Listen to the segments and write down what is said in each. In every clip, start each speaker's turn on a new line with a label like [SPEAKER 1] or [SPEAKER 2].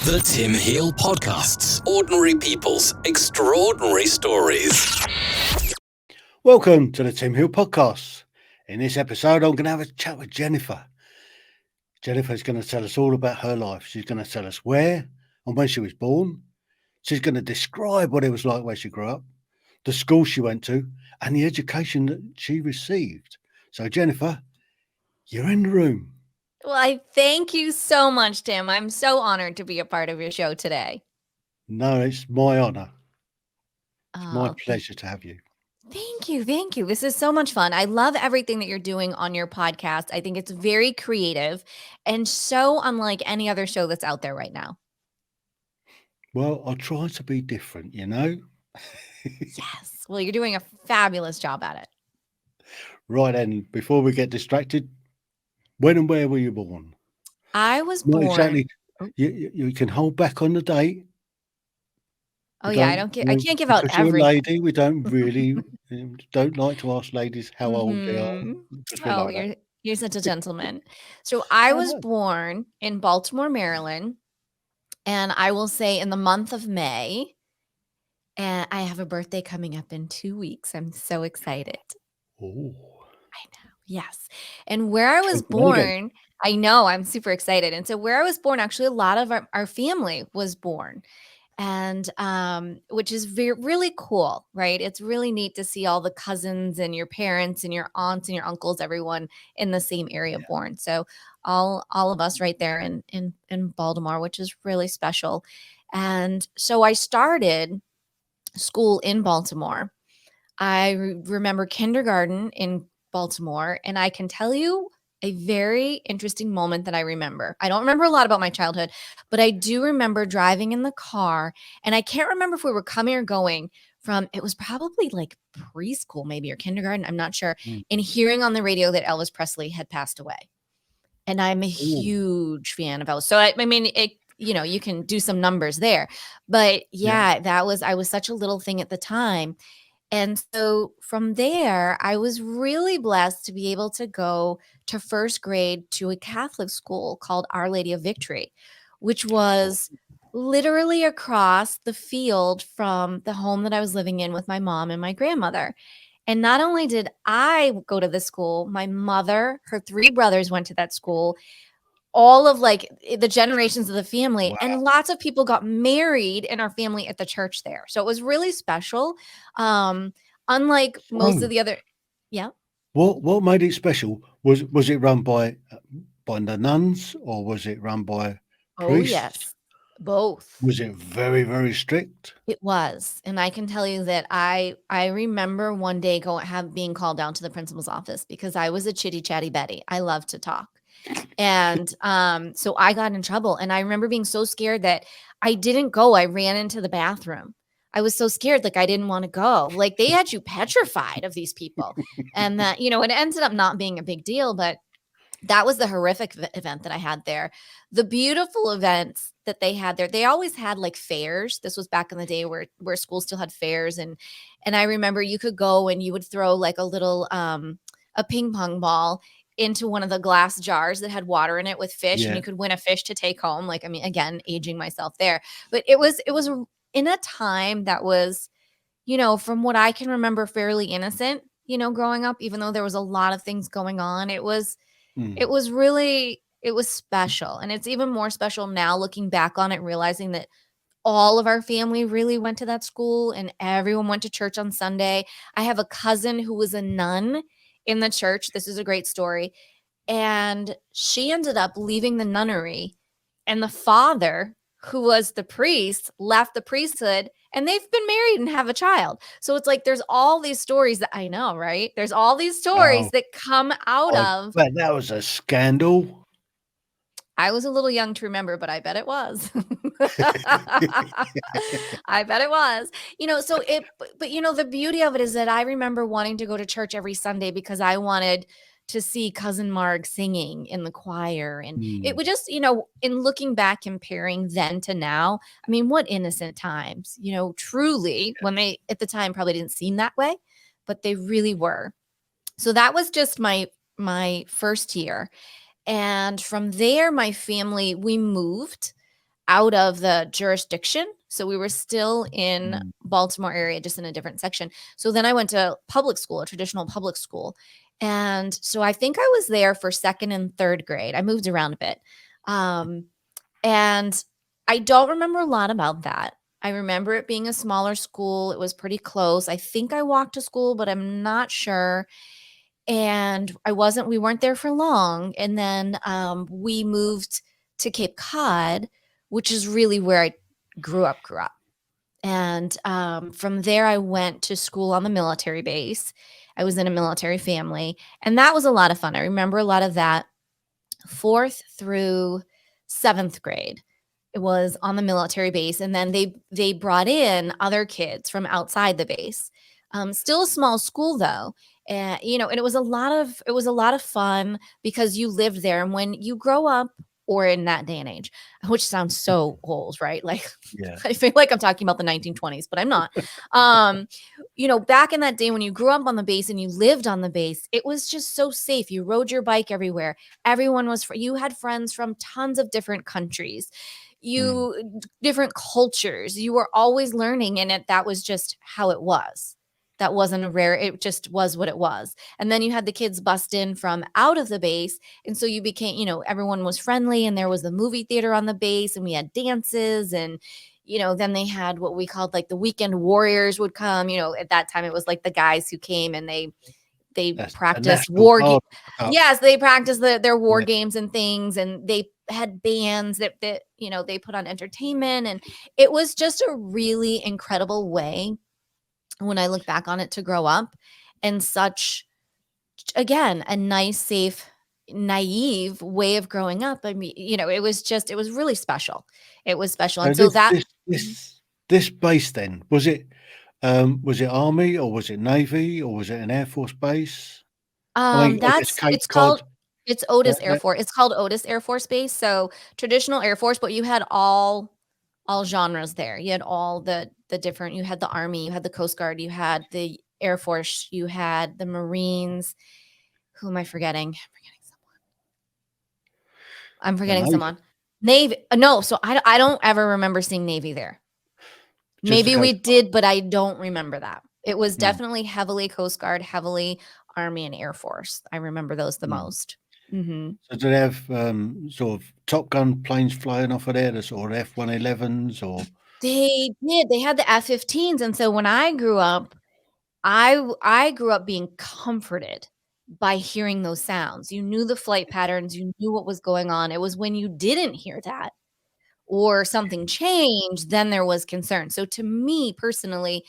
[SPEAKER 1] The Tim Heale Podcasts. Ordinary people's extraordinary stories.
[SPEAKER 2] Welcome to the Tim Heale Podcasts. In this episode, I'm going to have a chat with Jennifer. Jennifer's going to tell us all about her life. She's going to tell us where and when she was born. She's going to describe what it was like where she grew up, the school she went to, and the education that she received. So, Jennifer, you're in the room.
[SPEAKER 3] Well, I thank you so much, Tim. I'm so honored to be a part of your show today.
[SPEAKER 2] No, it's my honor. It's my
[SPEAKER 3] Oh,
[SPEAKER 2] pleasure to have you.
[SPEAKER 3] Thank you. Thank you. This is so much fun. I love everything that you're doing on your podcast. I think it's very creative and so unlike any other show that's out there right now.
[SPEAKER 2] Well, I'll try to be different, you know?
[SPEAKER 3] Yes. Well, you're doing a fabulous job at it.
[SPEAKER 2] Right then, before we get distracted, when and where were you born?
[SPEAKER 3] I was
[SPEAKER 2] Not
[SPEAKER 3] born.
[SPEAKER 2] exactly. You can hold back on the date.
[SPEAKER 3] Oh yeah, I can't give out
[SPEAKER 2] because you're a
[SPEAKER 3] everything.
[SPEAKER 2] lady. We don't really don't like to ask ladies how old they are because we
[SPEAKER 3] Oh,
[SPEAKER 2] like that.
[SPEAKER 3] you're such a gentleman. So I
[SPEAKER 2] I
[SPEAKER 3] was
[SPEAKER 2] know.
[SPEAKER 3] born in Baltimore, Maryland, and I will say in the month of May. And I have a birthday coming up in 2 weeks. I'm so excited.
[SPEAKER 2] Oh,
[SPEAKER 3] I know. Yes. And where I was
[SPEAKER 2] 21 again.
[SPEAKER 3] born, I know I'm super excited. And so where I was born, actually, a lot of our family was born. And which is really cool, right? It's really neat to see all the cousins and your parents and your aunts and your uncles, everyone in the same area born. So all of us right there in Baltimore, which is really special. And so I started school in Baltimore. I remember kindergarten in Baltimore, and I can tell you a very interesting moment that I remember. I don't remember a lot about my childhood, but I do remember driving in the car, and I can't remember if we were coming or going from, it was probably like preschool maybe or kindergarten, I'm not sure, and hearing on the radio that Elvis Presley had passed away. And I'm a huge fan of Elvis. So I mean, you can do some numbers there, but yeah, I was such a little thing at the time. And so from there, I was really blessed to be able to go to first grade to a Catholic school called Our Lady of Victory, which was literally across the field from the home that I was living in with my mom and my grandmother. And not only did I go to the school, my mother, her 3 brothers went to that school, all of like the generations of the family, and lots of people got married in our family at the church there. So it was really special. Unlike most of the other,
[SPEAKER 2] What made it special? Was it run by the nuns or was it run by priests?
[SPEAKER 3] Oh yes, both.
[SPEAKER 2] Was it very, very strict?
[SPEAKER 3] It was. And I can tell you that I remember one day being called down to the principal's office because I was a chitty chatty Betty. I love to talk. And so I got in trouble. And I remember being so scared that I didn't go. I ran into the bathroom. I was so scared, like I didn't want to go. Like they had you petrified of these people. And that, it ended up not being a big deal, but that was the horrific event that I had there. The beautiful events that they had there, they always had like fairs. This was back in the day where schools still had fairs. And I remember you could go and you would throw like a little, a ping pong ball into one of the glass jars that had water in it with fish, and you could win a fish to take home. Like, I mean, again, aging myself there, but it was in a time that was, from what I can remember, fairly innocent, growing up, even though there was a lot of things going on. It was special. And it's even more special now looking back on it, realizing that all of our family really went to that school and everyone went to church on Sunday. I have a cousin who was a nun in the church. This is a great story. And she ended up leaving the nunnery, and the father, who was the priest, left the priesthood, and they've been married and have a child. So it's like there's all these stories that I know, right? There's all these stories that come out of.
[SPEAKER 2] But that was a scandal.
[SPEAKER 3] I was a little young to remember, but I bet it was. I bet it was. But the beauty of it is that I remember wanting to go to church every Sunday because I wanted to see Cousin Marg singing in the choir. And it would just, in looking back, comparing then to now, I mean, what innocent times, truly, when they at the time probably didn't seem that way, but they really were. So that was just my first year. And from there, my family, we moved. out of the jurisdiction. So we were still in
[SPEAKER 2] Mm.
[SPEAKER 3] Baltimore area, just in a different section. So then I went to public school, a traditional public school. And so I think I was there for second and third grade. I moved around a bit. And I don't remember a lot about that. I remember it being a smaller school. It was pretty close. I think I walked to school, but I'm not sure. And we weren't there for long. And then we moved to Cape Cod, which is really where I grew up. And from there, I went to school on the military base. I was in a military family, and that was a lot of fun. I remember a lot of that. 4th through 7th grade, it was on the military base, and then they brought in other kids from outside the base. Still a small school though, and and it was a lot of fun because you lived there, and when you grow up, or in that day and age, which sounds so old, right? Like
[SPEAKER 2] Yeah.
[SPEAKER 3] I feel like I'm talking about the 1920s, but I'm not. Back in that day when you grew up on the base and you lived on the base, it was just so safe. You rode your bike everywhere. Everyone was you had friends from tons of different countries,
[SPEAKER 2] Mm.
[SPEAKER 3] different cultures. You were always learning, and that was just how it was. That wasn't a rare, it just was what it was. And then you had the kids bust in from out of the base. And so you became, everyone was friendly, and there was the movie theater on the base, and we had dances, and then they had what we called like the weekend warriors would come. At that time it was like the guys who came and they
[SPEAKER 2] That's a
[SPEAKER 3] practiced
[SPEAKER 2] national
[SPEAKER 3] war games.
[SPEAKER 2] guard up.
[SPEAKER 3] Yes, they practiced their war
[SPEAKER 2] Yeah.
[SPEAKER 3] games and things, and they had bands that they put on entertainment, and it was just a really incredible way, when I look back on it, to grow up, and such, again, a nice, safe, naive way of growing up. I mean, it was really special. It was special.
[SPEAKER 2] So
[SPEAKER 3] And so that
[SPEAKER 2] this base then, was it Army, or was it Navy, or was it an Air Force base? I mean, I guess
[SPEAKER 3] that's
[SPEAKER 2] Cape Cod.
[SPEAKER 3] it's Otis Air
[SPEAKER 2] That
[SPEAKER 3] Force. It's called Otis Air Force Base. So traditional Air Force, but you had all genres there. You had all the different, you had the Army, you had the Coast Guard, you had the Air Force, you had the Marines. Who am I forgetting? I'm
[SPEAKER 2] the
[SPEAKER 3] forgetting
[SPEAKER 2] Navy,
[SPEAKER 3] someone. Navy. No, so I don't ever remember seeing Navy there.
[SPEAKER 2] just the
[SPEAKER 3] Maybe we
[SPEAKER 2] Coast Guard.
[SPEAKER 3] did, but I don't remember that. It was
[SPEAKER 2] Mm,
[SPEAKER 3] definitely heavily Coast Guard, heavily Army and Air Force. I remember those the
[SPEAKER 2] mm.
[SPEAKER 3] most. Hmm.
[SPEAKER 2] So do they have sort of Top Gun planes flying off of there, the sort of F-111s, or
[SPEAKER 3] They did. They had the F-15s, and so when I grew up, I grew up being comforted by hearing those sounds. You knew the flight patterns, you knew what was going on. It was when you didn't hear that, or something changed, then there was concern. So to me personally,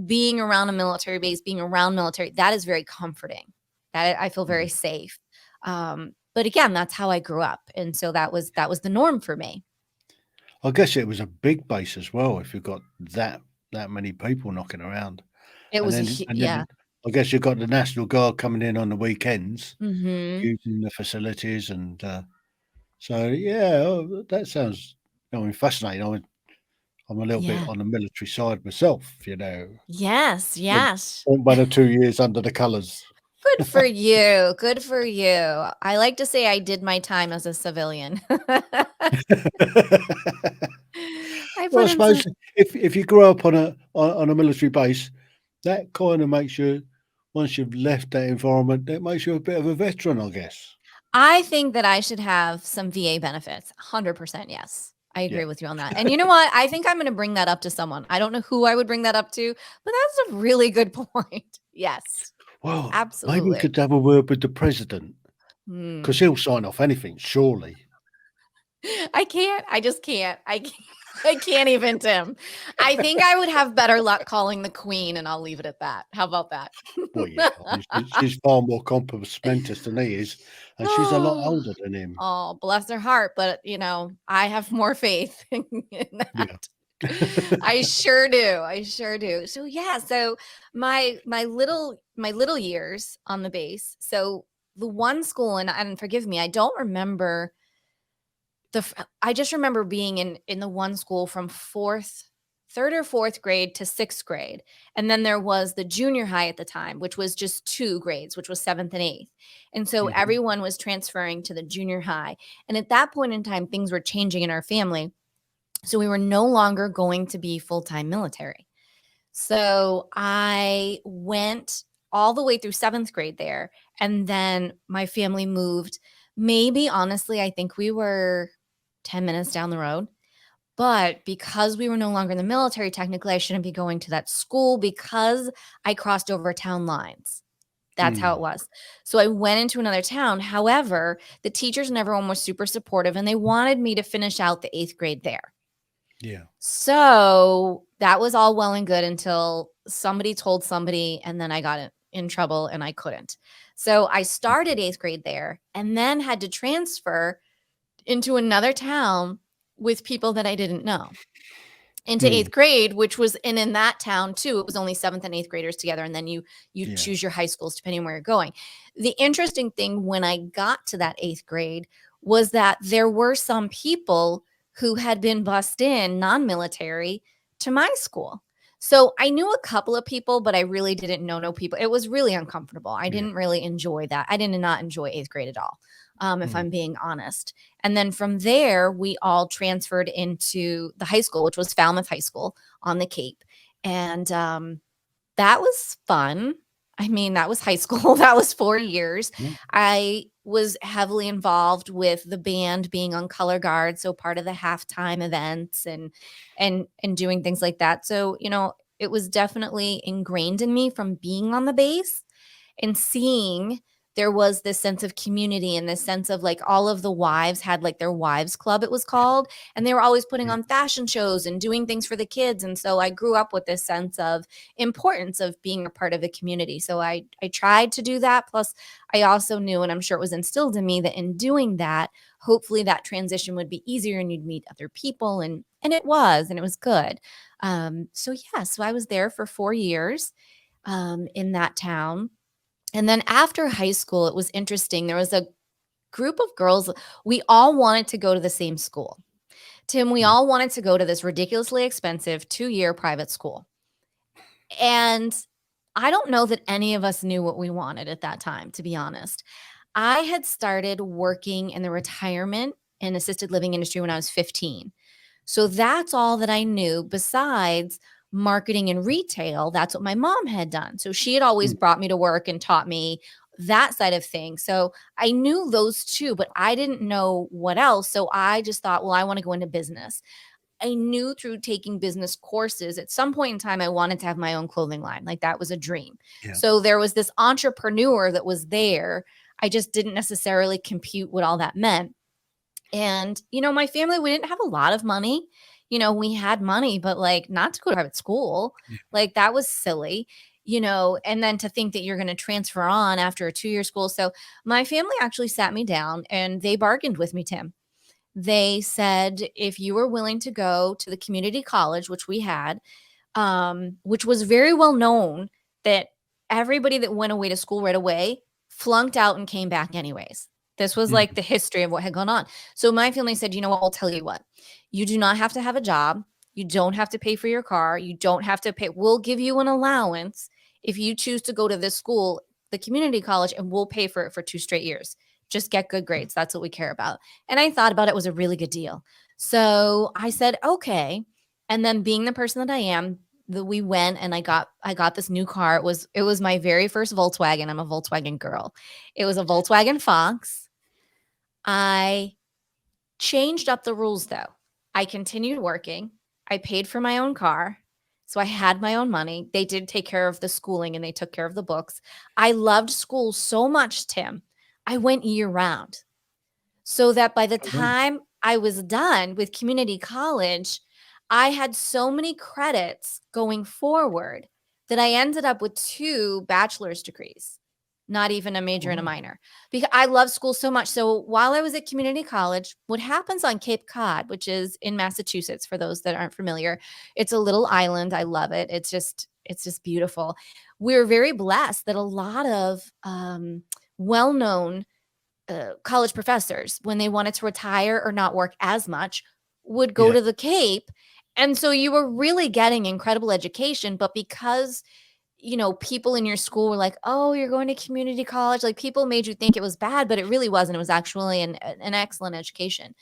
[SPEAKER 3] being around a military base, being around military, that is very comforting. That I feel very
[SPEAKER 2] Mhm.
[SPEAKER 3] safe. But again, that's how I grew up, and so that was the norm for me.
[SPEAKER 2] I guess it was a big base as well if you've got that many people knocking around.
[SPEAKER 3] It
[SPEAKER 2] And
[SPEAKER 3] was
[SPEAKER 2] then
[SPEAKER 3] yeah.
[SPEAKER 2] I guess you've got the National Guard coming in on the weekends,
[SPEAKER 3] Mhm.
[SPEAKER 2] using the facilities, and so yeah, that sounds, fascinating. I'm a little bit
[SPEAKER 3] Yeah.
[SPEAKER 2] on the military side myself,
[SPEAKER 3] Yes,
[SPEAKER 2] Spent
[SPEAKER 3] yes.
[SPEAKER 2] spent 1 or 2 years under the colours.
[SPEAKER 3] Good for you, good for you. I like to say I did my time as a civilian. I
[SPEAKER 2] Well,
[SPEAKER 3] put
[SPEAKER 2] I
[SPEAKER 3] in some
[SPEAKER 2] suppose if you grow up on a military base, that kind of makes you, once you've left that environment, that makes you a bit of a veteran, I guess.
[SPEAKER 3] I think that I should have some VA benefits. 100% yes. I
[SPEAKER 2] Yeah.
[SPEAKER 3] agree with you on that. And you know what? I think I'm gonna bring that up to someone. I don't know who I would bring that up to, but that's a really good point. Yes,
[SPEAKER 2] Well, maybe you
[SPEAKER 3] absolutely.
[SPEAKER 2] could have a word with the president, because
[SPEAKER 3] Hmm.
[SPEAKER 2] he'll sign off anything, surely.
[SPEAKER 3] I can't. I just can't. I can't. I can't even, Tim. I think I would have better luck calling the queen, and I'll leave it at that. How about that?
[SPEAKER 2] Well, yeah, I mean, she's far more compassmentous than he is, and she's a lot older than him.
[SPEAKER 3] Oh, bless her heart, but, I have more faith in
[SPEAKER 2] Yeah.
[SPEAKER 3] that. I sure do, I sure do. So, yeah, so my little years on the base, so the one school, and forgive me, I don't remember I just remember being in the one school from 3rd or 4th grade to 6th grade, and then there was the junior high at the time, which was just 2 grades, which was 7th and 8th, and so
[SPEAKER 2] Mhm.
[SPEAKER 3] everyone was transferring to the junior high, and at that point in time, things were changing in our family. So we were no longer going to be full-time military. So I went all the way through 7th grade there. And then my family moved. Maybe, honestly, I think we were 10 minutes down the road. But because we were no longer in the military, technically, I shouldn't be going to that school because I crossed over town lines. That's how it was. So I went into another town. However, the teachers and everyone was super supportive, and they wanted me to finish out the 8th grade there.
[SPEAKER 2] Yeah.
[SPEAKER 3] So that was all well and good until somebody told somebody, and then I got in trouble and I couldn't. So I started 8th grade there and then had to transfer into another town with people that I didn't know into 8th grade, which was in that town too. It was only 7th and 8th graders together. And then you choose your high schools depending on where you're going. The interesting thing when I got to that 8th grade was that there were some people who had been bussed in non-military to my school. So I knew a couple of people, but I really didn't know no people. It was really uncomfortable. I didn't really enjoy that. I did not enjoy 8th grade at all, if I'm being honest. And then from there, we all transferred into the high school, which was Falmouth High School on the Cape. And that was fun. I mean, that was high school. That was 4 years. I was heavily involved with the band being on color guard, so part of the halftime events and doing things like that. So, it was definitely ingrained in me from being on the base and seeing there was this sense of community and this sense of like all of the wives had like their wives club, it was called. And they were always putting on fashion shows and doing things for the kids. And so I grew up with this sense of importance of being a part of a community. So I tried to do that. Plus I also knew, and I'm sure it was instilled in me, that in doing that, hopefully that transition would be easier and you'd meet other people. And it was good. So I was there for 4 years in that town. And then after high school, it was interesting. There was a group of girls. We all wanted to go to the same school. Tim, we all wanted to go to this ridiculously expensive 2-year private school. And I don't know that any of us knew what we wanted at that time, to be honest. I had started working in the retirement and assisted living industry when I was 15. So that's all that I knew besides marketing and retail. That's what my mom had done. So she had always brought me to work and taught me that side of things. So I knew those two, but I didn't know what else. So I just thought, well, I want to go into business. I knew through taking business courses at some point in time, I wanted to have my own clothing line. Like that was a dream. So there was this entrepreneur that was there. I just didn't necessarily compute what all that meant. And, my family, we didn't have a lot of money. We had money, but like not to go to private school, like that was silly, and then to think that you're going to transfer on after a 2-year school. So my family actually sat me down and they bargained with me, Tim. They said, if you were willing to go to the community college, which we had, which was very well known that everybody that went away to school right away flunked out and came back anyways. This was like the history of what had gone on. So my family said, you know what, I'll tell you what, you do not have to have a job. You don't have to pay for your car. You don't have to pay. We'll give you an allowance if you choose to go to this school, the community college, and we'll pay for it for 2 straight years. Just get good grades. That's what we care about. And I thought about it was a really good deal. So I said, okay. And then being the person that I am, we went and I got this new car. It was my very first Volkswagen. I'm a Volkswagen girl. It was a Volkswagen Fox. I changed up the rules though. I continued working. I paid for my own car. So I had my own money. They did take care of the schooling and they took care of the books. I loved school so much, Tim. I went year round. So that by the time I was done with community college, I had so many credits going forward that I ended up with 2 bachelor's degrees, not even a major and a minor, because I love school so much. So while I was at community college, what happens on Cape Cod, which is in Massachusetts, for those that aren't familiar, it's a little island. I love it. It's just beautiful. We're very blessed that a lot of well-known college professors, when they wanted to retire or not work as much, would go to the Cape. And so you were really getting incredible education. But because, people in your school were like, oh, you're going to community college, like people made you think it was bad, but it really wasn't. It was actually an excellent education.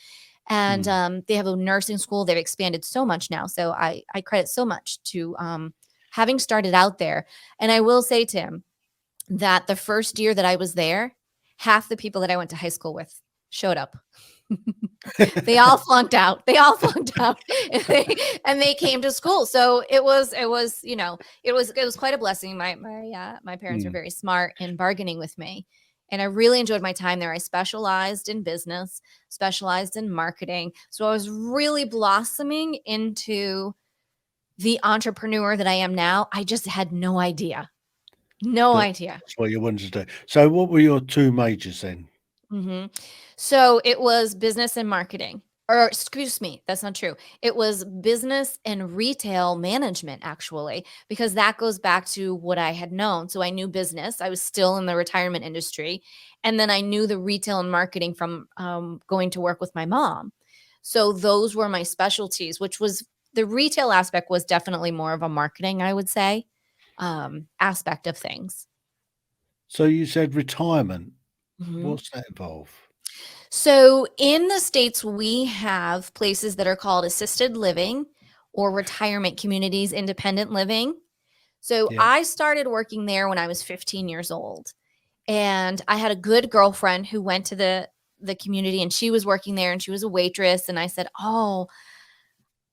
[SPEAKER 3] And they have a nursing school. They've expanded so much now. So I credit so much to having started out there. And I will say, Tim, that the first year that I was there, half the people that I went to high school with showed up. They all flunked out. And they came to school. So it was quite a blessing. My parents were very smart in bargaining with me. And I really enjoyed my time there. I specialized in business, specialized in marketing. So I was really blossoming into the entrepreneur that I am now. I just had no idea.
[SPEAKER 2] That's what you wanted to do. So what were your two majors then?
[SPEAKER 3] So it was business and marketing. Or excuse me, that's not true. It was business and retail management, actually, because that goes back to what I had known. So I knew business. I was still in the retirement industry. And then I knew the retail and marketing from going to work with my mom. So those were my specialties, which was the retail aspect was definitely more of a marketing, I would say, aspect of things.
[SPEAKER 2] So you said retirement. What's that involve?
[SPEAKER 3] So in the States, we have places that are called assisted living or retirement communities, independent living. So I started working there when I was 15 years old. And I had a good girlfriend who went to the community, and she was working there, and she was a waitress. And I said, oh,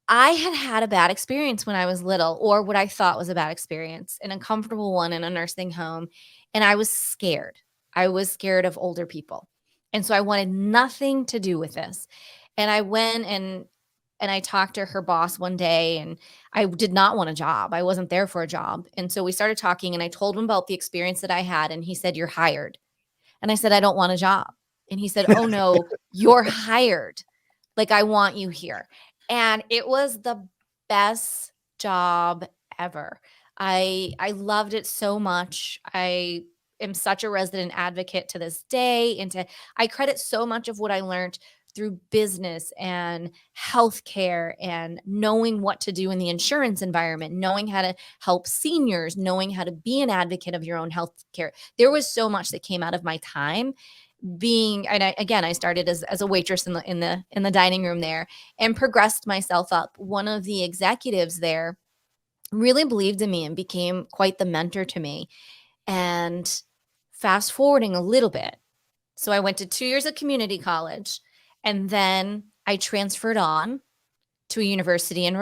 [SPEAKER 3] I had a bad experience when I was little, or what I thought was a bad experience, an uncomfortable one in a nursing home. And I was scared. I was scared of older people. And so I wanted nothing to do with this. And I went and I talked to her boss one day, and I did not want a job. I wasn't there for a job. And so we started talking, and I told him about the experience that I had. And he said, "You're hired." And I said, "I don't want a job." And he said, "Oh no, you're hired. Like, I want you here." And it was the best job ever. I loved it so much. I am such a resident advocate to this day. I credit so much of what I learned through business and healthcare and knowing what to do in the insurance environment, knowing how to help seniors, knowing how to be an advocate of your own healthcare. There was so much that came out of my time I started as a waitress in the dining room there and progressed myself up. One of the executives there really believed in me and became quite the mentor to me. And fast forwarding a little bit. So I went to 2 years of community college, and then I transferred on to a university in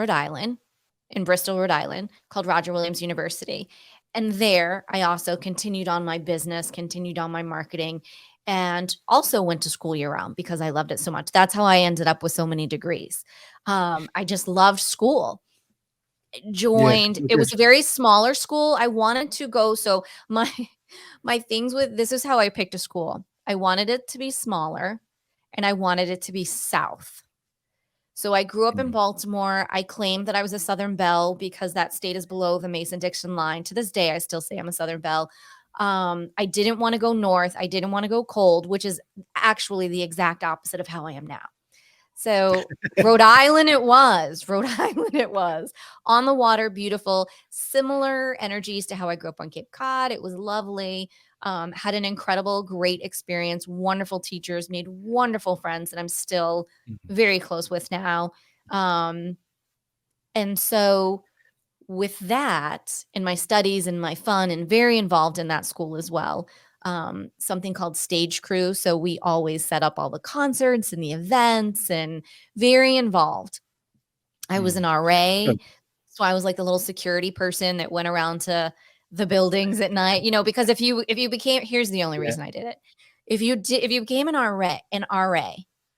[SPEAKER 3] Bristol, Rhode Island, called Roger Williams University. And there I also continued on my business, continued on my marketing, and also went to school year round because I loved it so much. That's how I ended up with so many degrees. I just loved school. It was a very smaller school. I wanted to go. So my things with this is how I picked a school. I wanted it to be smaller, and I wanted it to be south. So I grew up in Baltimore. I claimed that I was a Southern Belle because that state is below the Mason-Dixon line. To this day, I still say I'm a Southern Belle. I didn't want to go north. I didn't want to go cold, which is actually the exact opposite of how I am now. So Rhode Island it was. On the water, beautiful, similar energies to how I grew up on Cape Cod. It was lovely. Had an incredible, great experience, wonderful teachers, made wonderful friends that I'm still very close with now. And so with that, in my studies and my fun, and very involved in that school as well, something called Stage Crew. So we always set up all the concerts and the events, and very involved. I was an RA. So I was like the little security person that went around to the buildings at night, because if you became, here's the only reason I did it. If you became an RA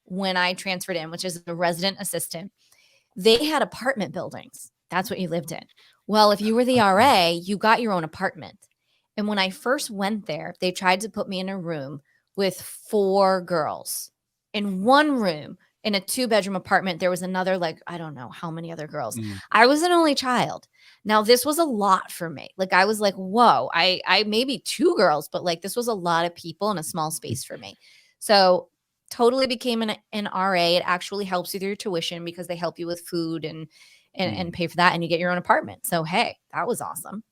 [SPEAKER 3] when I transferred in, which is a resident assistant, they had apartment buildings. That's what you lived in. Well, if you were the RA, you got your own apartment. And when I first went there, they tried to put me in a room with 4 girls. In one room, in a 2-bedroom apartment, there was another, I don't know how many other girls. I was an only child. Now, this was a lot for me. I was like, whoa, I maybe 2 girls, but this was a lot of people in a small space for me. So totally became an RA. It actually helps you through your tuition because they help you with food and pay for that, and you get your own apartment. So, hey, that was awesome.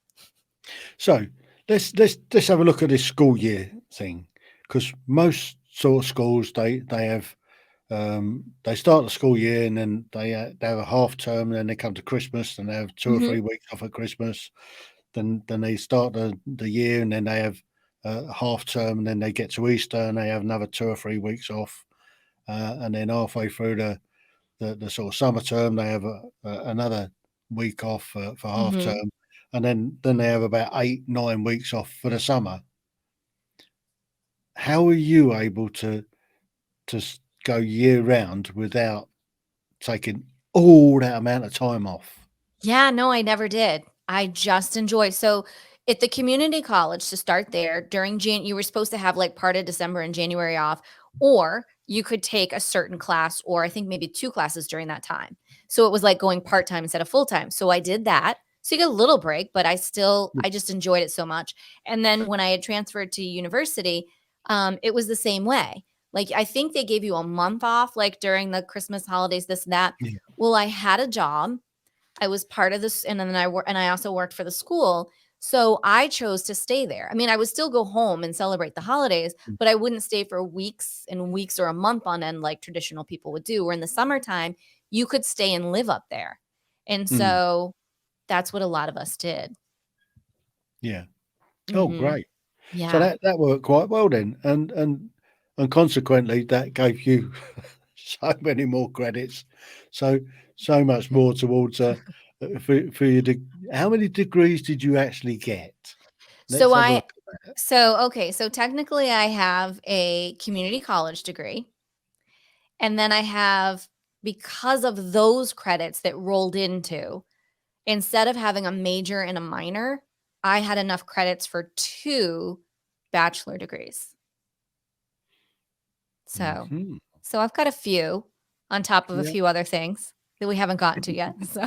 [SPEAKER 2] So let's have a look at this school year thing, because most sort of schools they have they start the school year, and then they have a half term, and then they come to Christmas, and they have 2 or 3 weeks off at Christmas. Then they start the year, and then they have a half term, and then they get to Easter, and they have another 2 or 3 weeks off. And then halfway through the sort of summer term, they have another week off for half term, and then they have about 8-9 weeks off for the summer. How are you able to go year round without taking all that amount of time off?
[SPEAKER 3] Yeah, no, I never did. I just enjoy. So at the community college, to start there, during you were supposed to have like part of December and January off, or you could take a certain class, or I think maybe 2 classes during that time. So it was like going part-time instead of full-time. So I did that. So you get a little break, but I just enjoyed it so much. And then when I had transferred to university, it was the same way. Like, I think they gave you a month off, like during the Christmas holidays, this and that.
[SPEAKER 2] Yeah.
[SPEAKER 3] Well, I had a job. I was part of this, and then I also worked for the school. So I chose to stay there. I mean, I would still go home and celebrate the holidays, but I wouldn't stay for weeks and weeks or a month on end like traditional people would do. Where in the summertime, you could stay and live up there. And so that's what a lot of us did.
[SPEAKER 2] Yeah. Oh,
[SPEAKER 3] Mhm.
[SPEAKER 2] great. So
[SPEAKER 3] Yeah.
[SPEAKER 2] that worked quite well then, and consequently, that gave you so many more credits, so much more towards for your how many degrees did you actually get? Let's
[SPEAKER 3] So
[SPEAKER 2] have a look at that.
[SPEAKER 3] okay, so technically I have a community college degree, and then I have, because of those credits that rolled into, instead of having a major and a minor, I had enough credits for 2 bachelor degrees. So
[SPEAKER 2] Mhm.
[SPEAKER 3] so I've got a few on top of a
[SPEAKER 2] Yeah.
[SPEAKER 3] few other things that we haven't gotten to yet. So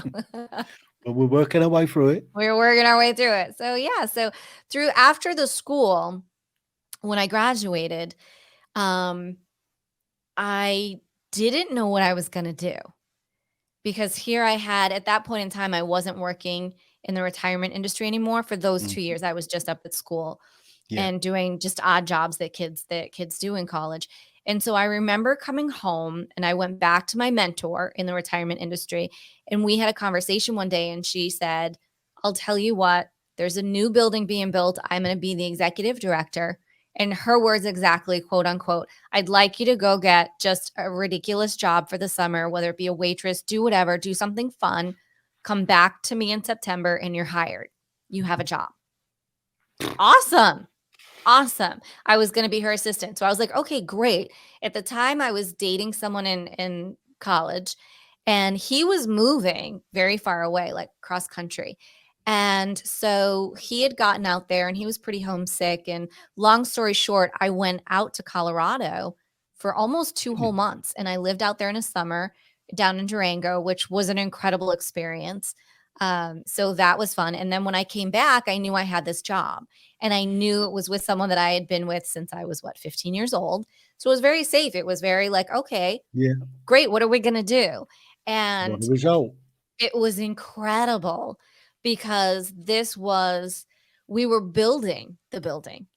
[SPEAKER 2] But we're working our way through it.
[SPEAKER 3] we're working our way through it. So yeah, so after the school, when I graduated, um, I didn't know what I was gonna do, because here I had, at that point in time, I wasn't working in the retirement industry anymore for those 2
[SPEAKER 2] Mhm.
[SPEAKER 3] years. I was just up at school
[SPEAKER 2] Yeah.
[SPEAKER 3] and doing just odd jobs that kids do in college. And so I remember coming home, and I went back to my mentor in the retirement industry, and we had a conversation one day, and she said, "I'll tell you what, there's a new building being built. I'm going to be the executive director." And her words exactly, quote unquote, "I'd like you to go get just a ridiculous job for the summer, whether it be a waitress, do whatever, do something fun. Come back to me in September and you're hired. You have a job." Awesome. Awesome. I was gonna be her assistant. So I was like, "Okay, great." At the time, I was dating someone in college, and he was moving very far away, like cross country. And so he had gotten out there, and he was pretty homesick, and long story short, I went out to Colorado for almost 2 whole
[SPEAKER 2] Mm.
[SPEAKER 3] months, and I lived out there in a summer down in Durango, which was an incredible experience. So that was fun. And then when I came back, I knew I had this job. And I knew it was with someone that I had been with since I was 15 years old. So it was very safe. It was very like, okay,
[SPEAKER 2] Yeah.
[SPEAKER 3] great. What are we going to do?
[SPEAKER 2] What a
[SPEAKER 3] And
[SPEAKER 2] result.
[SPEAKER 3] it was incredible, because we were building the building.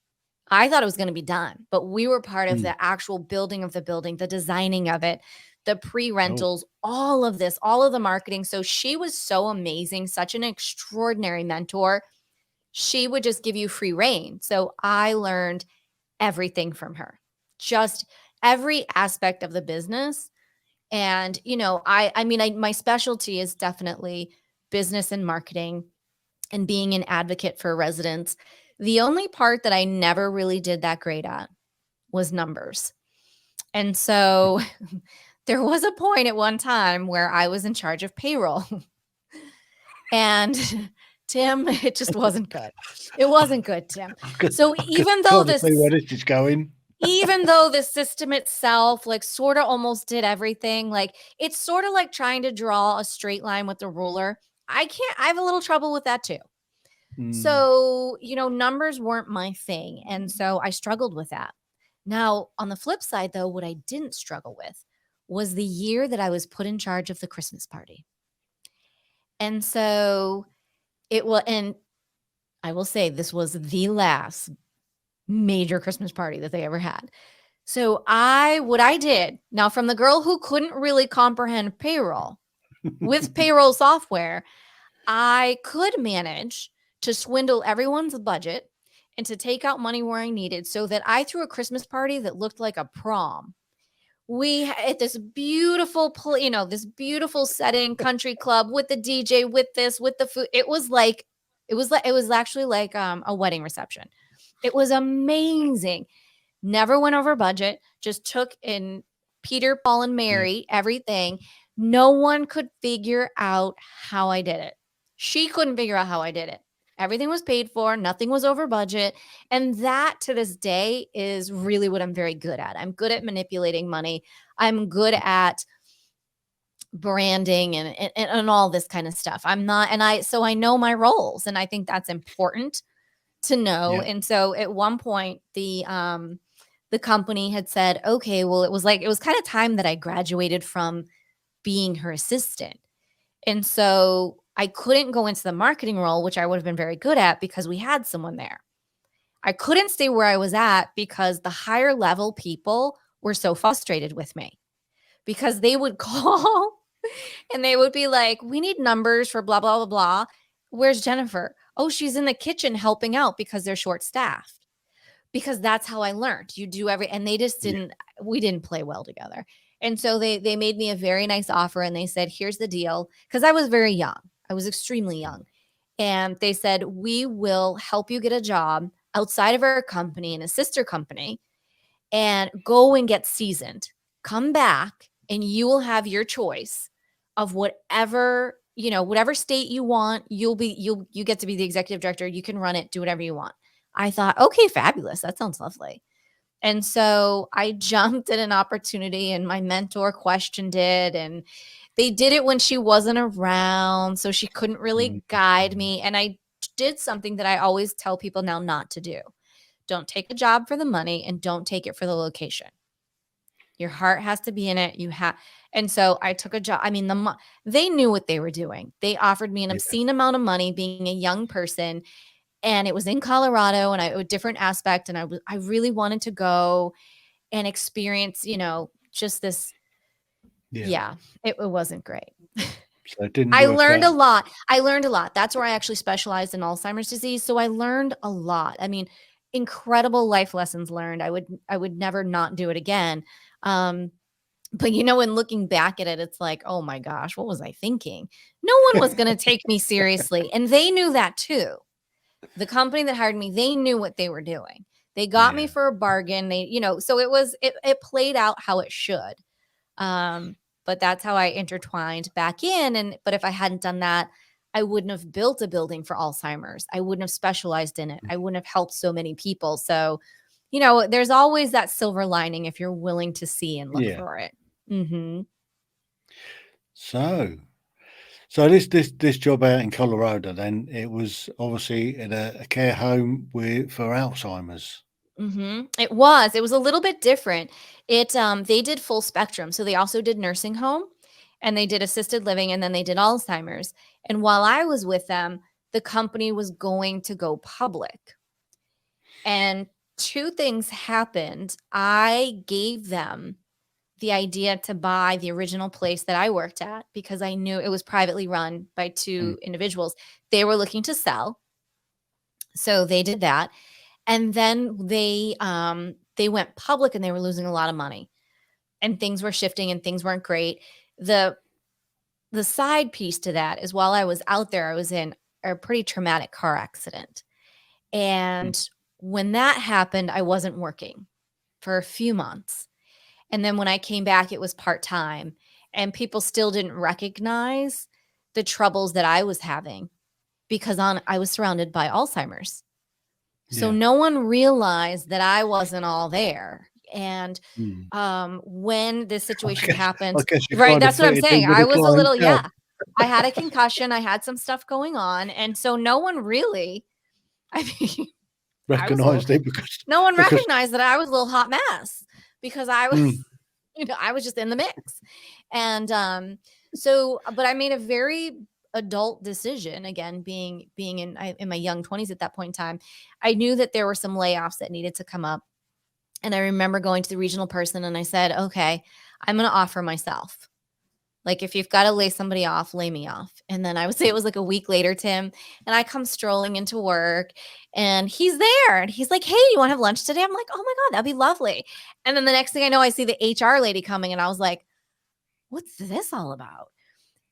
[SPEAKER 3] I thought it was going to be done, but we were part of
[SPEAKER 2] Mm.
[SPEAKER 3] the actual building of the building, the designing of it, the
[SPEAKER 2] Oh,
[SPEAKER 3] pre-rentals, all of this, all of the marketing. So she was so amazing, such an extraordinary mentor. She would just give you free reign. So I learned everything from her, just every aspect of the business. And, I mean, my specialty is definitely business and marketing and being an advocate for residents. The only part that I never really did that great at was numbers. And so there was a point at one time where I was in charge of payroll. And Tim, it just wasn't good. It wasn't good, Tim. So
[SPEAKER 2] I can kind of see where this is going.
[SPEAKER 3] even though the system itself like sort of almost did everything, like it's sort of like trying to draw a straight line with the ruler. I have a little trouble with that too.
[SPEAKER 2] Mm.
[SPEAKER 3] So, numbers weren't my thing. And so I struggled with that. Now, on the flip side, though, what I didn't struggle with was the year that I was put in charge of the Christmas party. And so and I will say this was the last major Christmas party that they ever had. So what I did now, from the girl who couldn't really comprehend payroll with payroll software, I could manage to swindle everyone's budget and to take out money where I needed, so that I threw a Christmas party that looked like a prom. We had this beautiful, this beautiful setting, country club with the DJ, with the food. It was actually like a wedding reception. It was amazing. Never went over budget, just took in Peter, Paul, and
[SPEAKER 2] Yeah.
[SPEAKER 3] Mary, everything. No one could figure out how I did it. She couldn't figure out how I did it. Everything was paid for, nothing was over budget. And that, to this day, is really what I'm very good at. I'm good at manipulating money. I'm good at branding and all this kind of stuff. So I know my roles, and I think that's important to know.
[SPEAKER 2] Yeah.
[SPEAKER 3] And so at one point, the company had said, okay, well, it was kind of time that I graduated from being her assistant. And so I couldn't go into the marketing role, which I would have been very good at because we had someone there. I couldn't stay where I was at because the higher level people were so frustrated with me, because they would call and they would be like, we need numbers for blah, blah, blah, blah. Where's Jennifer? Oh, she's in the kitchen helping out because they're short staffed. Because that's how I learned. You do and they just we didn't play well together. And so they made me a very nice offer, and they said, here's the deal. Because I was very young. I was extremely young. And they said, we will help you get a job outside of our company in a sister company, and go and get seasoned. Come back and you will have your choice of whatever state you want. You get to be the executive director. You can run it, do whatever you want. I thought, okay, fabulous. That sounds lovely. And so I jumped at an opportunity, and my mentor questioned it, and they did it when she wasn't around, so she couldn't really guide me. And I did something that I always tell people now not to do. Don't take a job for the money, and don't take it for the location. Your heart has to be in it. And so I took a job. I mean, they knew what they were doing. They offered me an obscene amount of money being a young person, and it was in Colorado, and a different aspect. And I really wanted to go and experience, just this. Yeah, it wasn't great.
[SPEAKER 2] So it didn't
[SPEAKER 3] I
[SPEAKER 2] work
[SPEAKER 3] learned a
[SPEAKER 2] out.
[SPEAKER 3] lot. That's where I actually specialized in Alzheimer's disease. So I learned a lot. I mean, incredible life lessons learned. I would never not do it again. But in looking back at it, it's like, oh my gosh, what was I thinking? No one was going to take me seriously. And they knew that too. The company that hired me, they knew what they were doing. They got me for a bargain. So it played out how it should. But that's how I intertwined back in. But if I hadn't done that, I wouldn't have built a building for Alzheimer's. I wouldn't have specialized in it. I wouldn't have helped so many people. So, there's always that silver lining if you're willing to see and look for it. Mm-hmm.
[SPEAKER 2] So this job out in Colorado, then it was obviously in a care home for Alzheimer's.
[SPEAKER 3] Mm-hmm. It was a little bit different. They did full spectrum. So they also did nursing home, and they did assisted living, and then they did Alzheimer's. And while I was with them, the company was going to go public. And two things happened. I gave them the idea to buy the original place that I worked at because I knew it was privately run by two individuals. They were looking to sell. So they did that. And then they went public, and they were losing a lot of money, and things were shifting, and things weren't great. The side piece to that is, while I was out there, I was in a pretty traumatic car accident. And when that happened, I wasn't working for a few months. And then when I came back, it was part-time, and people still didn't recognize the troubles that I was having because I was surrounded by Alzheimer's. So no one realized that I wasn't all there. And when this situation happened, right, that's what I'm saying. I was a little, I had a concussion. I had some stuff going on. And so no one really,
[SPEAKER 2] recognized it
[SPEAKER 3] no one recognized that I was a little hot mess because I was, I was just in the mix. And but I made a very adult decision, again, being in my young 20s at that point in time. I knew that there were some layoffs that needed to come up. And I remember going to the regional person and I said, okay, I'm going to offer myself. Like, if you've got to lay somebody off, lay me off. And then I would say it was like a week later, Tim, and I come strolling into work and he's there and he's like, hey, you want to have lunch today? I'm like, oh my God, that'd be lovely. And then the next thing I know, I see the HR lady coming and I was like, what's this all about?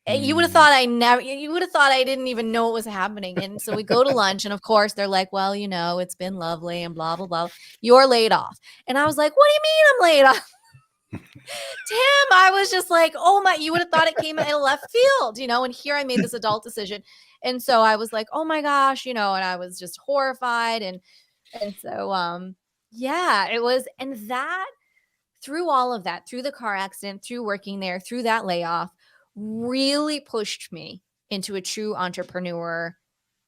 [SPEAKER 3] And you would have thought you would have thought I didn't even know what was happening. And so we go to lunch and of course they're like, well, it's been lovely and blah, blah, blah. You're laid off. And I was like, what do you mean I'm laid off? Tim, I was just like, oh my, you would have thought it came in left field, and here I made this adult decision. And so I was like, oh my gosh, and I was just horrified. And so, yeah, it was. And that, through all of that, through the car accident, through working there, through that layoff, really pushed me into a true entrepreneur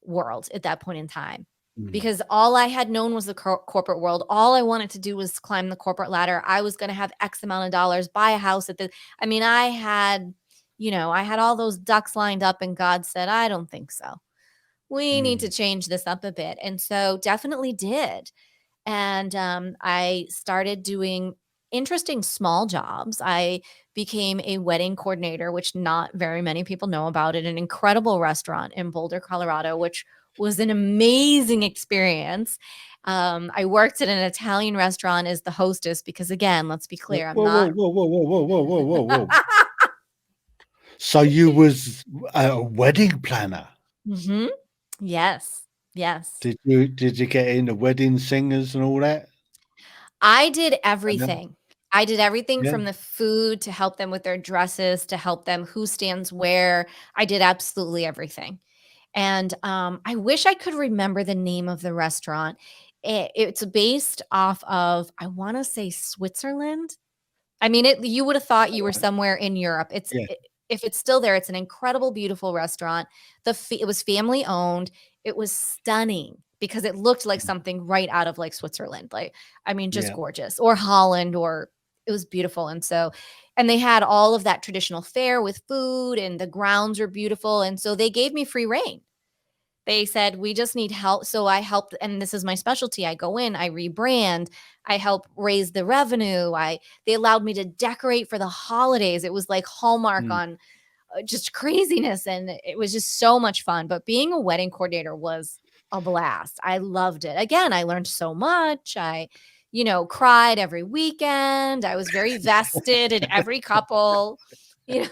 [SPEAKER 3] world at that point in time. Because all I had known was the corporate world. All I wanted to do was climb the corporate ladder. I was going to have X amount of dollars, buy a house I had, I had all those ducks lined up and God said, I don't think so. We need to change this up a bit. And so definitely did. And I started doing interesting small jobs. I became a wedding coordinator, which not very many people know about, at an incredible restaurant in Boulder, Colorado, which was an amazing experience. I worked at an Italian restaurant as the hostess because, again, let's be clear, I'm not.
[SPEAKER 2] Whoa. So you was a wedding planner?
[SPEAKER 3] Mm-hmm. Yes.
[SPEAKER 2] Did you get into wedding singers and all that?
[SPEAKER 3] I did everything. I did everything
[SPEAKER 2] Yeah.
[SPEAKER 3] from the food to help them with their dresses, to help them who stands where. I did absolutely everything. And I wish I could remember the name of the restaurant. It's based off of, I want to say, Switzerland. I mean, you would have thought you were somewhere in Europe. If it's still there, it's an incredible, beautiful restaurant. It was family owned. It was stunning because it looked like something right out of like Switzerland. Like, I mean, just gorgeous. Or Holland, or it was beautiful. And they had all of that traditional fare with food, and the grounds were beautiful. And so they gave me free reign. They said, we just need help. So I helped, and this is my specialty. I go in, I rebrand, I help raise the revenue. They allowed me to decorate for the holidays. It was like Hallmark on just craziness. And it was just so much fun. But being a wedding coordinator was a blast. I loved it. Again, I learned so much. I cried every weekend. I was very vested in every couple. It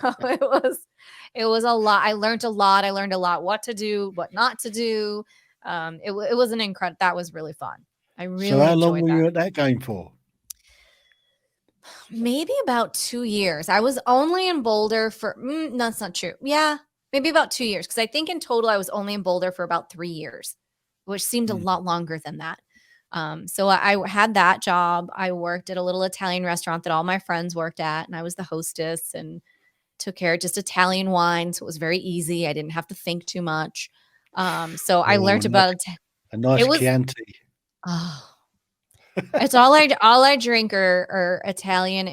[SPEAKER 3] was a lot. I learned a lot what to do, what not to do. It was an incredible. That was really fun. I really enjoyed that.
[SPEAKER 2] So how long were you at that game for?
[SPEAKER 3] Maybe about 2 years. I was only in Boulder for, that's not true. Yeah, maybe about 2 years. Because I think in total I was only in Boulder for about 3 years, which seemed a lot longer than that. So I had that job. I worked at a little Italian restaurant that all my friends worked at, and I was the hostess and took care of just Italian wine. So it was very easy. I didn't have to think too much. So I learned about
[SPEAKER 2] a nice Chianti.
[SPEAKER 3] Oh, it's all I drink are Italian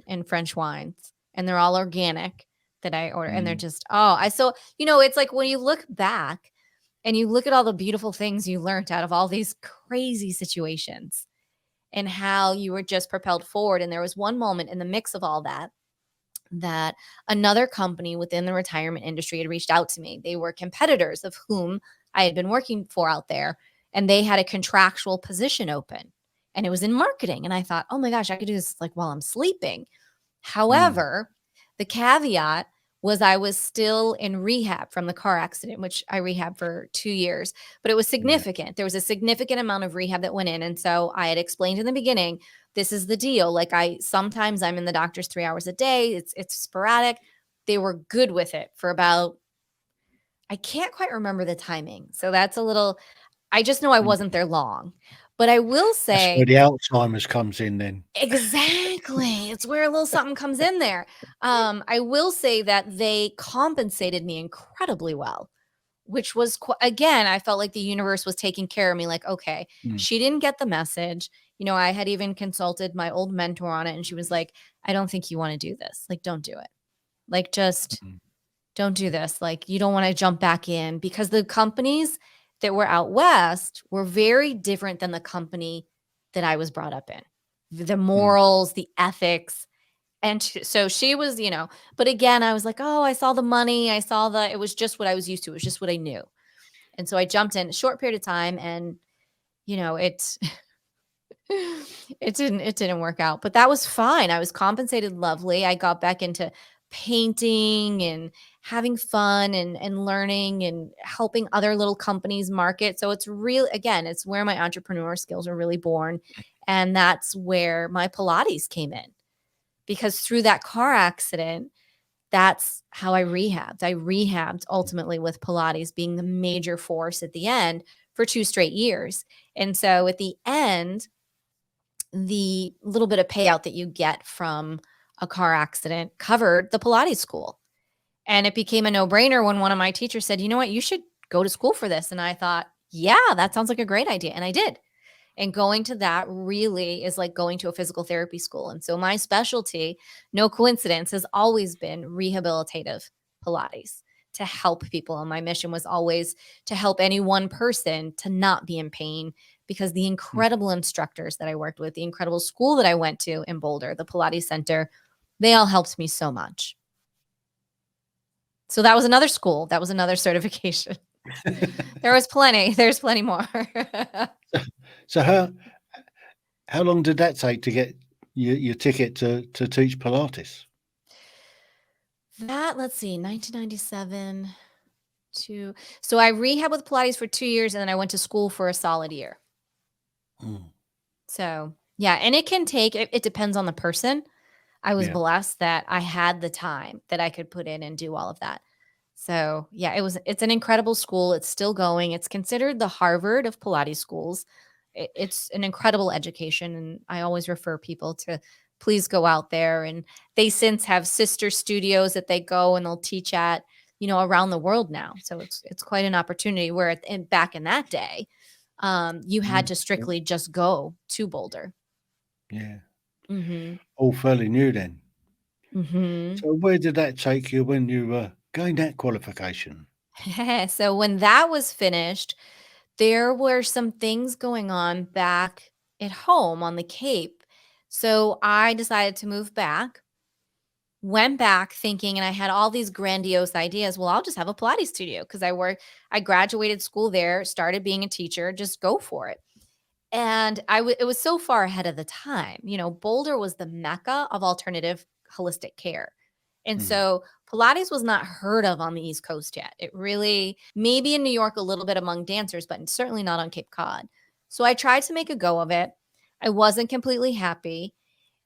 [SPEAKER 3] and French wines, and they're all organic that I order. And they're just, it's like when you look back and you look at all the beautiful things you learned out of all these crazy situations and how you were just propelled forward. And there was one moment in the mix of all that another company within the retirement industry had reached out to me. They were competitors of whom I had been working for out there, and they had a contractual position open, and it was in marketing. And I thought, oh my gosh, I could do this like while I'm sleeping. However, the caveat was I was still in rehab from the car accident, which I rehabbed for 2 years, but it was significant. There was a significant amount of rehab that went in. And so I had explained in the beginning, this is the deal. Like sometimes I'm in the doctor's 3 hours a day. It's sporadic. They were good with it for about, I can't quite remember the timing. So that's a little, I just know I wasn't there long. But I will say,
[SPEAKER 2] that's where the Alzheimer's comes in then.
[SPEAKER 3] Exactly. It's where a little something comes in there. I will say that they compensated me incredibly well, which was, again, I felt like the universe was taking care of me. Like, okay, she didn't get the message. I had even consulted my old mentor on it, and she was like, I don't think you want to do this. Like, don't do it. Like, just don't do this. Like, you don't want to jump back in, because the companies that were out west were very different than the company that I was brought up in. the morals, the ethics. And so she was, but again, I was like, oh, I saw the money. It was just what I was used to. It was just what I knew. And so I jumped in a short period of time, and, it didn't work out, but that was fine. I was compensated lovely. I got back into painting and having fun and learning and helping other little companies market. So it's really, again, it's where my entrepreneur skills are really born. And that's where my Pilates came in, because through that car accident, that's how I rehabbed. I rehabbed ultimately with Pilates being the major force at the end for 2 straight years. And so at the end, the little bit of payout that you get from a car accident covered the Pilates school. And it became a no-brainer when one of my teachers said, you know what, you should go to school for this. And I thought, yeah, that sounds like a great idea. And I did. And going to that really is like going to a physical therapy school. And so my specialty, no coincidence, has always been rehabilitative Pilates, to help people. And my mission was always to help any one person to not be in pain, because the incredible instructors that I worked with, the incredible school that I went to in Boulder, the Pilates Center, they all helped me so much. So that was another school. That was another certification. There's plenty more.
[SPEAKER 2] So how long did that take to get your ticket to teach Pilates?
[SPEAKER 3] Let's see, 1997 so I rehabbed with Pilates for 2 years, and then I went to school for a solid year. So yeah, and it depends on the person. I was blessed that I had the time that I could put in and do all of that. So yeah, it's an incredible school. It's still going. It's considered the Harvard of Pilates schools. It's an incredible education. And I always refer people to please go out there. And they since have sister studios that they go and they'll teach at, around the world now. So it's quite an opportunity, where back in that day, you had to strictly just go to Boulder.
[SPEAKER 2] Yeah.
[SPEAKER 3] Mm-hmm.
[SPEAKER 2] All fairly new then.
[SPEAKER 3] Mm-hmm.
[SPEAKER 2] So where did that take you when you gained that qualification?
[SPEAKER 3] So when that was finished, there were some things going on back at home on the Cape. So I decided to move back, went back thinking, and I had all these grandiose ideas. Well, I'll just have a Pilates studio, because I graduated school there, started being a teacher, just go for it. And it was so far ahead of the time. Boulder was the mecca of alternative holistic care. And so Pilates was not heard of on the East Coast yet. It really, maybe in New York a little bit among dancers, but certainly not on Cape Cod. So I tried to make a go of it. I wasn't completely happy,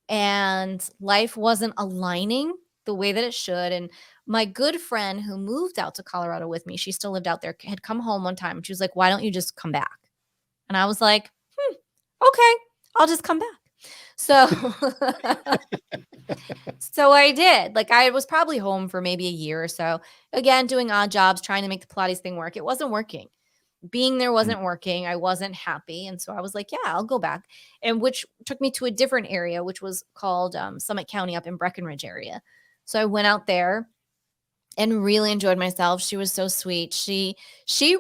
[SPEAKER 3] and life wasn't aligning the way that it should. And my good friend who moved out to Colorado with me, she still lived out there, had come home one time, and she was like, why don't you just come back? And I was like, okay, I'll just come back. So, so I did. Like, I was probably home for maybe a year or so, again, doing odd jobs, trying to make the Pilates thing work. It wasn't working. Being there wasn't working. I wasn't happy. And so I was like, yeah, I'll go back. And which took me to a different area, which was called Summit County up in Breckenridge area. So I went out there and really enjoyed myself. She was so sweet. She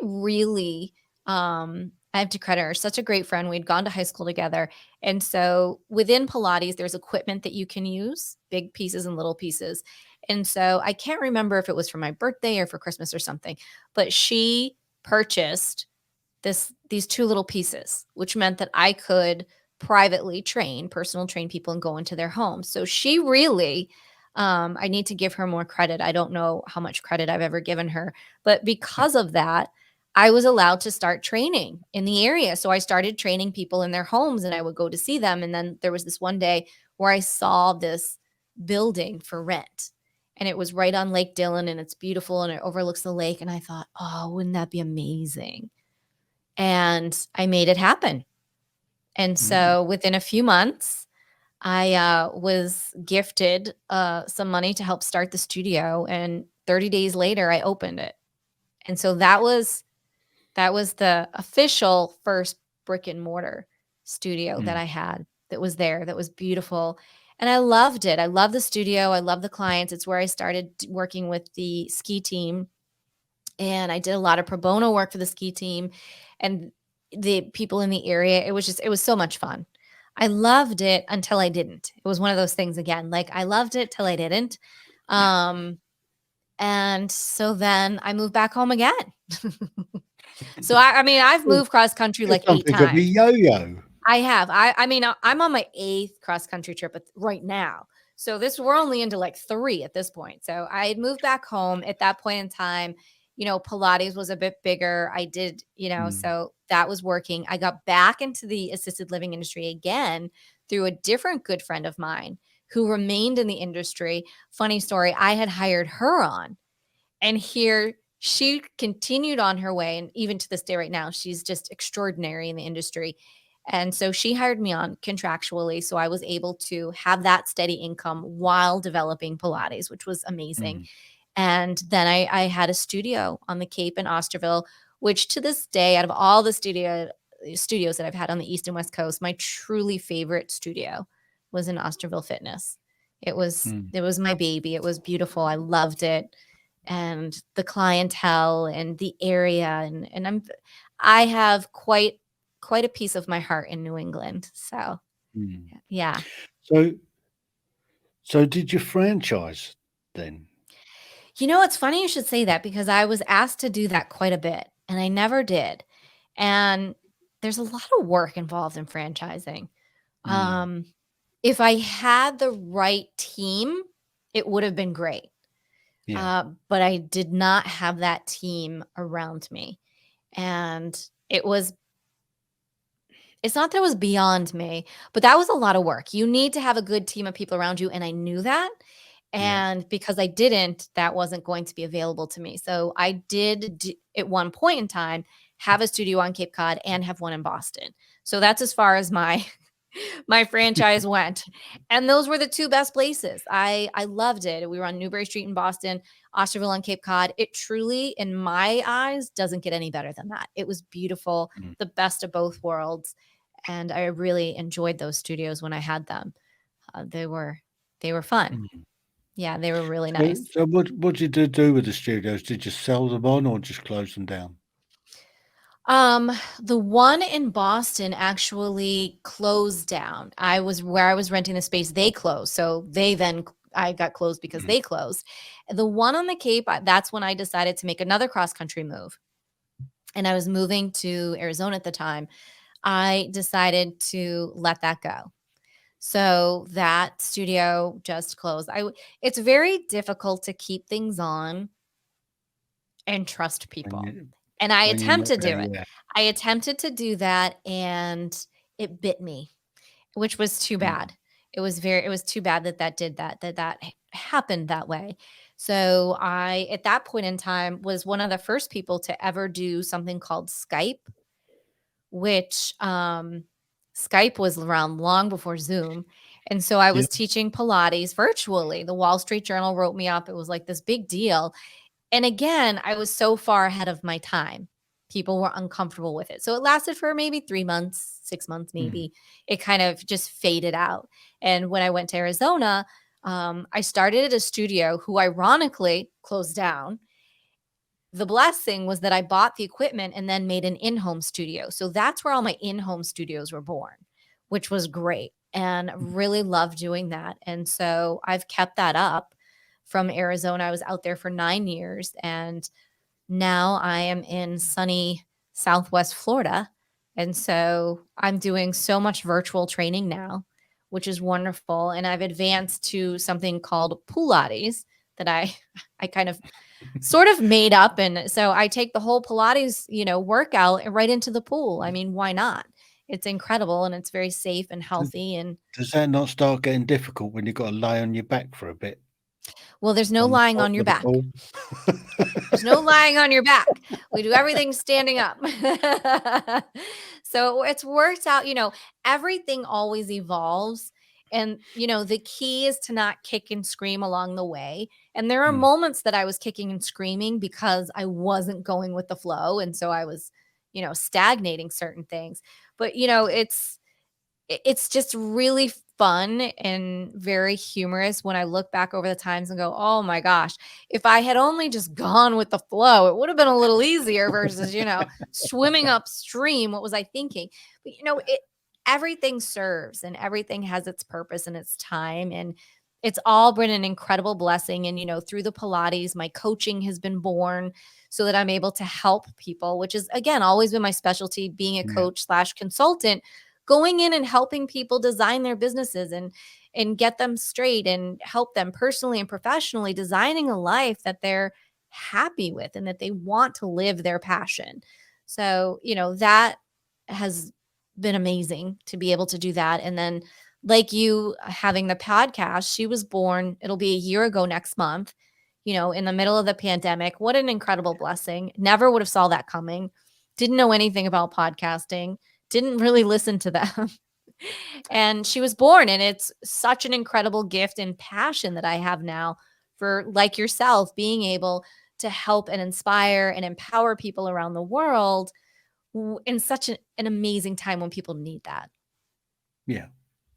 [SPEAKER 3] really, I have to credit her, such a great friend. We'd gone to high school together. And so within Pilates, there's equipment that you can use, big pieces and little pieces. And so I can't remember if it was for my birthday or for Christmas or something, but she purchased these 2 little pieces, which meant that I could privately personal train people and go into their homes. So she really, I need to give her more credit. I don't know how much credit I've ever given her, but because of that, I was allowed to start training in the area. So I started training people in their homes, and I would go to see them. And then there was this one day where I saw this building for rent, and it was right on Lake Dillon, and it's beautiful, and it overlooks the lake. And I thought, oh, wouldn't that be amazing? And I made it happen. And so within a few months, I was gifted some money to help start the studio. And 30 days later, I opened it. And so that was the official first brick and mortar studio that I had, that was there, that was beautiful. And I loved it. I love the studio. I love the clients. It's where I started working with the ski team. And I did a lot of pro bono work for the ski team and the people in the area. It was so much fun. I loved it until I didn't. It was one of those things again, like I loved it till I didn't. And so then I moved back home again. So I mean, I've moved cross country like 8
[SPEAKER 2] Something of a
[SPEAKER 3] times.
[SPEAKER 2] yo-yo.
[SPEAKER 3] I have. I mean, I'm on my 8th cross country trip right now. So we're only into like 3 at this point. So I had moved back home at that point in time. Pilates was a bit bigger. I did, so that was working. I got back into the assisted living industry again through a different good friend of mine who remained in the industry. Funny story, I had hired her on, and here she continued on her way. And even to this day right now, she's just extraordinary in the industry. And so she hired me on contractually. So I was able to have that steady income while developing Pilates, which was amazing. And then I had a studio on the Cape in Osterville, which to this day, out of all the studios that I've had on the East and West Coast, my truly favorite studio was in Osterville Fitness. It was my baby. It was beautiful. I loved it. And the clientele and the area. And I have quite a piece of my heart in New England. So yeah.
[SPEAKER 2] So did you franchise then?
[SPEAKER 3] It's funny you should say that, because I was asked to do that quite a bit and I never did. And there's a lot of work involved in franchising. If I had the right team, it would have been great. But I did not have that team around me. And it's not that it was beyond me, but that was a lot of work. You need to have a good team of people around you. And I knew that. And because I didn't, that wasn't going to be available to me. So I did at one point in time have a studio on Cape Cod and have one in Boston. So that's as far as my franchise went. And those were the 2 best places. I loved it. We were on Newbury Street in Boston, Osterville on Cape Cod. It truly, in my eyes, doesn't get any better than that. It was beautiful, the best of both worlds. And I really enjoyed those studios when I had them. They were fun. Yeah, they were really nice.
[SPEAKER 2] So what did you do with the studios? Did you sell them on or just close them down?
[SPEAKER 3] The one in Boston actually closed down. Where I was renting the space, they closed. So I got closed because they closed. The one on the Cape, that's when I decided to make another cross-country move. And I was moving to Arizona at the time. I decided to let that go. So that studio just closed. It's very difficult to keep things on and trust people. And I attempted to do it. I attempted to do that and it bit me, which was too bad. It was too bad that happened that way. So I, at that point in time, was one of the first people to ever do something called Skype, which Skype was around long before Zoom. And so I was teaching Pilates virtually. The Wall Street Journal wrote me up. It was like this big deal. And again, I was so far ahead of my time. People were uncomfortable with it. So it lasted for maybe 3 months, 6 months, maybe. It kind of just faded out. And when I went to Arizona, I started at a studio who ironically closed down. The blessing was that I bought the equipment and then made an in-home studio. So that's where all my in-home studios were born, which was great. And really loved doing that. And so I've kept that up from Arizona. I was out there for 9 years. And now I am in sunny Southwest Florida. And so I'm doing so much virtual training now, which is wonderful. And I've advanced to something called Pilates that I kind of sort of made up. And so I take the whole Pilates, workout right into the pool. I mean, why not? It's incredible and it's very safe and healthy. And
[SPEAKER 2] does that not start getting difficult when you've got to lay on your back for a bit?
[SPEAKER 3] Well, there's no lying on your back. There's no lying on your back. We do everything standing up. So it's worked out, everything always evolves. And, the key is to not kick and scream along the way. And there are moments that I was kicking and screaming because I wasn't going with the flow. And so I was, stagnating certain things. But, it's just really fun and very humorous when I look back over the times and go, oh my gosh, if I had only just gone with the flow, it would have been a little easier versus, swimming upstream. What was I thinking? But, everything serves and everything has its purpose and its time. And it's all been an incredible blessing. And, through the Pilates, my coaching has been born so that I'm able to help people, which is, again, always been my specialty, being a
[SPEAKER 2] Yeah.
[SPEAKER 3] coach / consultant, going in and helping people design their businesses and get them straight and help them personally and professionally, designing a life that they're happy with and that they want to live their passion. So, that has been amazing to be able to do that. And then, like you having the podcast, she was born, it'll be a year ago next month, in the middle of the pandemic. What an incredible blessing. Never would have saw that coming. Didn't know anything about podcasting. Didn't really listen to them. And she was born, and it's such an incredible gift and passion that I have now for, like yourself, being able to help and inspire and empower people around the world in such an amazing time when people need that.
[SPEAKER 2] Yeah,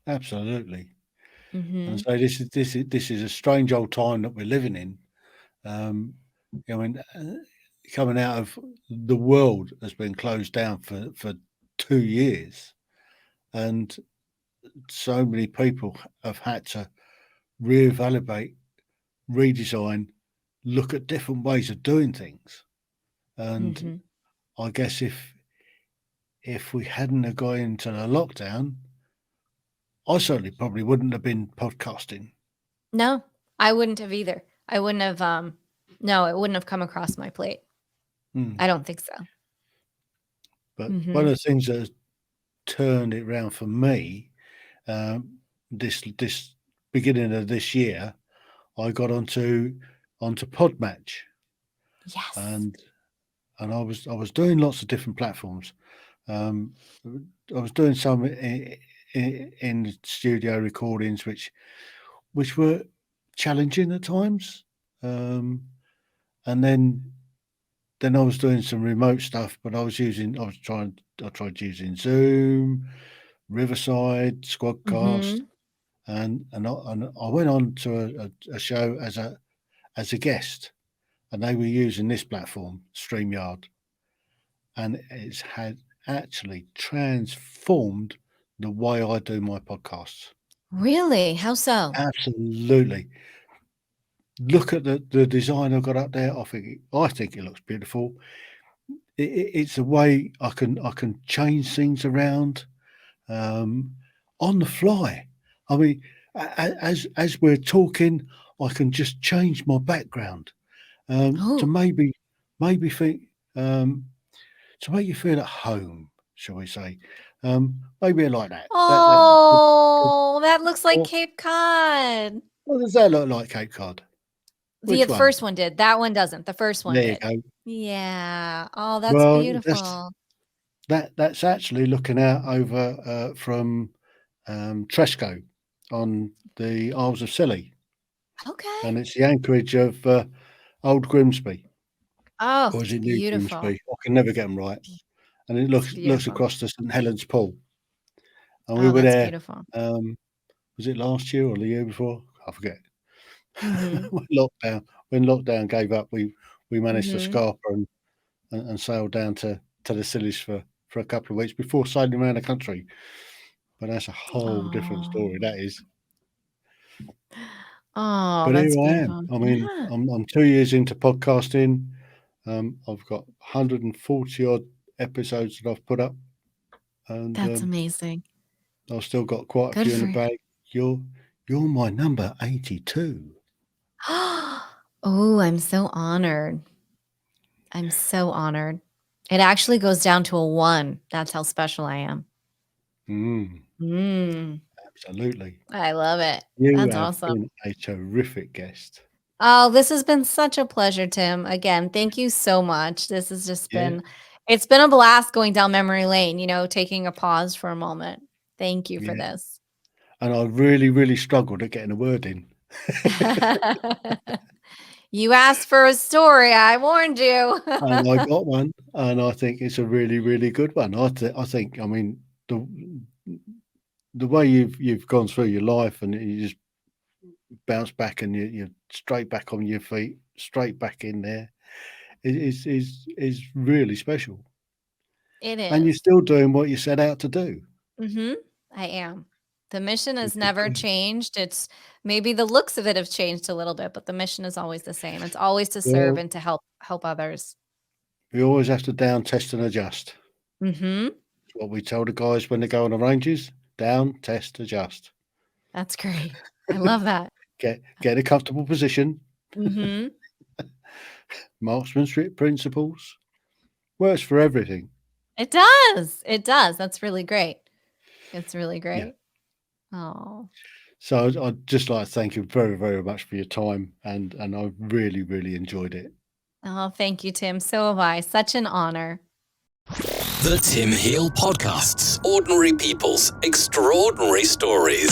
[SPEAKER 2] absolutely. And
[SPEAKER 3] Mhm.
[SPEAKER 2] so this is a strange old time that we're living in. I mean, coming out of the world has been closed down for 2 years, and so many people have had to reevaluate, redesign, look at different ways of doing things. And
[SPEAKER 3] Mhm.
[SPEAKER 2] I guess if we hadn't have gone into the lockdown, I certainly probably wouldn't have been podcasting.
[SPEAKER 3] No, I wouldn't have either. I wouldn't have no, it wouldn't have come across my plate.
[SPEAKER 2] Mm.
[SPEAKER 3] I don't think so.
[SPEAKER 2] But one of
[SPEAKER 3] Mhm.
[SPEAKER 2] the things that has turned it around for me, this beginning of this year, I got onto Podmatch,
[SPEAKER 3] Yes.
[SPEAKER 2] and I was doing lots of different platforms. Um, I was doing some in studio recordings, which were challenging at times, and then I was doing some remote stuff. But I tried using Zoom, Riverside, Squadcast,
[SPEAKER 3] Mhm.
[SPEAKER 2] and I went on to a show as a guest, and they were using this platform, StreamYard, and it's had actually transformed the way I do my podcasts.
[SPEAKER 3] Really? How so?
[SPEAKER 2] Absolutely. Look at the design I've got up there. I think it looks beautiful. It's a way I can change things around on the fly. I mean, as we're talking, I can just change my background to
[SPEAKER 3] Oh.
[SPEAKER 2] maybe think to make you feel at home, shall we say? Maybe like that. That
[SPEAKER 3] Oh, that looks like
[SPEAKER 2] or
[SPEAKER 3] Cape Cod.
[SPEAKER 2] what does that look like, Cape Cod?
[SPEAKER 3] The
[SPEAKER 2] Which one?
[SPEAKER 3] first one did. That one doesn't. The first one
[SPEAKER 2] There you
[SPEAKER 3] did.
[SPEAKER 2] go.
[SPEAKER 3] Yeah. Oh, that's
[SPEAKER 2] Well,
[SPEAKER 3] beautiful.
[SPEAKER 2] that's actually looking out over from Tresco on the Isles of Scilly,
[SPEAKER 3] Okay.
[SPEAKER 2] and it's the anchorage of Old Grimsby,
[SPEAKER 3] Oh,
[SPEAKER 2] or is
[SPEAKER 3] it's
[SPEAKER 2] it New
[SPEAKER 3] beautiful.
[SPEAKER 2] Grimsby? I can never get them right. And it
[SPEAKER 3] It's
[SPEAKER 2] looks
[SPEAKER 3] beautiful.
[SPEAKER 2] across to St Helens Pool, and we
[SPEAKER 3] Oh,
[SPEAKER 2] were
[SPEAKER 3] that's
[SPEAKER 2] there.
[SPEAKER 3] beautiful.
[SPEAKER 2] Was it last year or the year before? I forget.
[SPEAKER 3] Mhm.
[SPEAKER 2] When lockdown gave up, we managed to
[SPEAKER 3] Mhm.
[SPEAKER 2] scarper and sail down to the Scillies for a couple of weeks before sailing around the country. But that's a whole different story,
[SPEAKER 3] Oh.
[SPEAKER 2] that is.
[SPEAKER 3] Oh,
[SPEAKER 2] But here
[SPEAKER 3] that's
[SPEAKER 2] I am.
[SPEAKER 3] beautiful.
[SPEAKER 2] I mean,
[SPEAKER 3] Yeah.
[SPEAKER 2] I'm 2 years into podcasting. I've got 140 odd episodes that I've put up, and
[SPEAKER 3] That's amazing.
[SPEAKER 2] I've still got quite a
[SPEAKER 3] Good
[SPEAKER 2] few in the
[SPEAKER 3] for
[SPEAKER 2] bag. You're you're my number 82.
[SPEAKER 3] Oh, I'm so honored. I'm so honored. It actually goes down to a 1. That's how special I am.
[SPEAKER 2] Mm,
[SPEAKER 3] Mm,
[SPEAKER 2] absolutely.
[SPEAKER 3] I love it.
[SPEAKER 2] You
[SPEAKER 3] That's
[SPEAKER 2] have
[SPEAKER 3] awesome.
[SPEAKER 2] been a terrific guest.
[SPEAKER 3] Oh, this has been such a pleasure, Tim. Again, thank you so much. This has just
[SPEAKER 2] Yeah,
[SPEAKER 3] been it's been a blast going down memory lane, taking a pause for a moment. Thank you for
[SPEAKER 2] yeah.
[SPEAKER 3] this.
[SPEAKER 2] And I really, really struggled at getting a word in.
[SPEAKER 3] You asked for a story. I warned you.
[SPEAKER 2] And I got one, and I think it's a really, really good one. I think, I mean, the way you've gone through your life, and you just bounce back, and you're straight back on your feet, straight back in there, is really special.
[SPEAKER 3] It
[SPEAKER 2] And you're
[SPEAKER 3] is.
[SPEAKER 2] still doing what you set out to do.
[SPEAKER 3] Mm-hmm. I am. The mission
[SPEAKER 2] Good,
[SPEAKER 3] has
[SPEAKER 2] good,
[SPEAKER 3] never
[SPEAKER 2] good.
[SPEAKER 3] changed. It's maybe the looks of it have changed a little bit, but the mission is always the same. It's always to serve
[SPEAKER 2] Well,
[SPEAKER 3] and to help others.
[SPEAKER 2] we always have to down, test, and adjust.
[SPEAKER 3] Mm-hmm.
[SPEAKER 2] It's what we tell the guys when they go on the ranges: down, test, adjust.
[SPEAKER 3] That's great. I love that.
[SPEAKER 2] Get in a comfortable position.
[SPEAKER 3] Mm-hmm.
[SPEAKER 2] Marksmanship principles works for everything.
[SPEAKER 3] It does. It does. That's really great. It's really
[SPEAKER 2] Yeah.
[SPEAKER 3] great. Oh.
[SPEAKER 2] So I'd just like to thank you very, very much for your time, and I really, really enjoyed it.
[SPEAKER 3] Oh, thank you, Tim. So have I. Such an honor.
[SPEAKER 1] The Tim Heale Podcasts. Ordinary people's extraordinary stories.